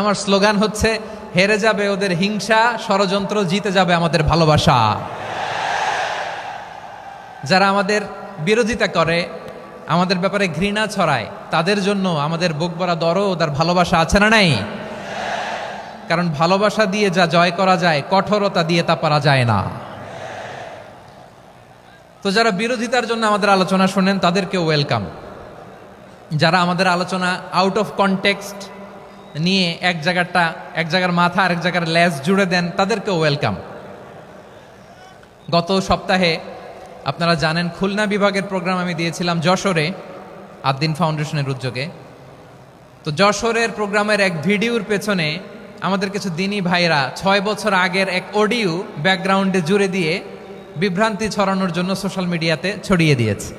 আমার স্লোগান হচ্ছে, হেরে যাবে ওদের হিংসা, ষড়যন্ত্র, জিতে যাবে আমাদের ভালোবাসা। যারা আমাদের বিরোধিতা করে, আমাদের ব্যাপারে ঘৃণা ছড়ায়, তাদের জন্য আমাদের বুক ভরা দরদ আর ভালোবাসা আছে না নাই? কারণ ভালোবাসা দিয়ে যা জয় করা যায়, কঠোরতা দিয়ে তা পারা যায় না। তো যারা বিরোধিতার জন্য আমাদের আলোচনা শোনেন, তাদেরকে ওয়েলকাম। যারা আমাদের আলোচনা আউট অফ কনটেক্সট নিয়ে এক জায়গার মাথা আর এক জায়গার লেজ জুড়ে দেন, তাদেরকেও ওয়েলকাম। গত সপ্তাহে আপনারা জানেন, খুলনা বিভাগের প্রোগ্রাম আমি দিয়েছিলাম যশোরে, আদ্দিন ফাউন্ডেশনের উদ্যোগে। তো যশোরের প্রোগ্রামের এক ভিডিওর পেছনে আমাদের কিছু দিনী ভাইরা 6 বছর আগের এক অডিও ব্যাকগ্রাউন্ডে জুড়ে দিয়ে বিভ্রান্তি ছড়ানোর জন্য সোশ্যাল মিডিয়াতে ছড়িয়ে দিয়েছে।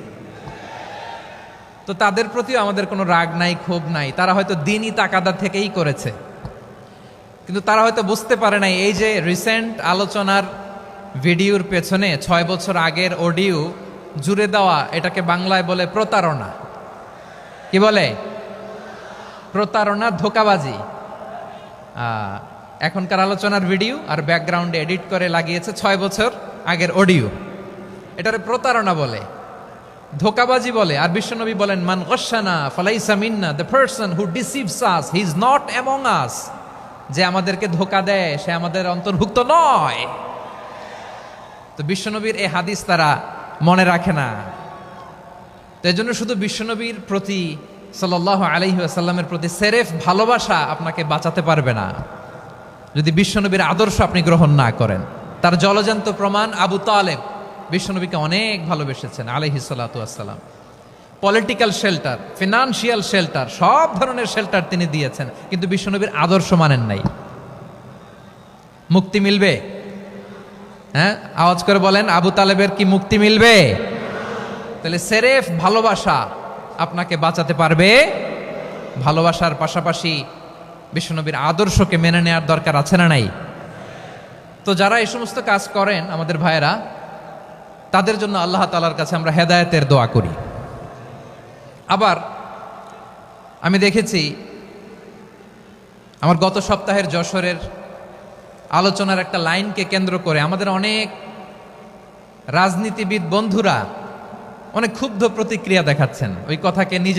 তো তাদের প্রতিও আমাদের কোনো রাগ নাই, ক্ষোভ নাই। তারা হয়তো দিনই তাকাদা থেকেই করেছে, কিন্তু তারা হয়তো বুঝতে পারে নাই এই যে রিসেন্ট আলোচনার ভিডিওর পেছনে 6 বছর আগের অডিও জুড়ে দেওয়া, এটাকে বাংলায় বলে প্রতারণা। কি বলে? প্রতারণা, ধোঁকাবাজি। এখনকার আলোচনার ভিডিও আর ব্যাকগ্রাউন্ডে এডিট করে লাগিয়েছে 6 বছর আগের অডিও। এটারে প্রতারণা বলে, ধোঁকাবাজি বলে। আর বিশ্বনবী বলেন, মান গশানা ফালাইসা মিন্না, the person who deceives us he is not among us. যে আমাদেরকে ধোঁকা দেয়, সে আমাদের অন্তর্ভুক্ত নয়। তো বিশ্বনবীর এই হাদিস তারা মনে রাখে না। তো এই জন্য শুধু বিশ্বনবীর প্রতি সাল্লাল্লাহু আলাইহি ওয়াসাল্লামের প্রতি সেরেফ ভালোবাসা আপনাকে বাঁচাতে পারবে না, যদি বিশ্বনবীর আদর্শ আপনি গ্রহণ না করেন। তার জলজান্ত প্রমাণ, আবু তালেব বিশ্বনবীকে অনেক ভালোবেসেছেন আলাইহিস সালাতু ওয়াসসালাম। পলিটিক্যাল শেল্টার, ফিনান্সিয়াল শেল্টার, সব ধরনের শেল্টার তিনি দিয়েছেন, কিন্তু বিশ্বনবীর আদর্শ মানেন নাই। মুক্তি মিলবে? হ্যাঁ, আওয়াজ করে বলেন, আবু তালেবের কি মুক্তি মিলবে? তাহলে সেরেফ ভালোবাসা আপনাকে বাঁচাতে পারবে। ভালোবাসার পাশাপাশি বিশ্বনবীর আদর্শকে মেনে নেওয়ার দরকার আছে না নাই? তো যারা এই সমস্ত কাজ করেন আমাদের ভাইয়েরা, তাদের জন্য আল্লাহ তাআলার কাছে আমরা হেদায়েতের দোয়া করি। আবার আমি দেখেছি, আমার গত সপ্তাহের যশোরের আলোচনার একটা লাইনকে কেন্দ্র করে আমাদের অনেক রাজনীতিবিদ বন্ধুরা অনেক ক্ষুব্ধ প্রতিক্রিয়া দেখাচ্ছেন। ওই কথাকে নিজে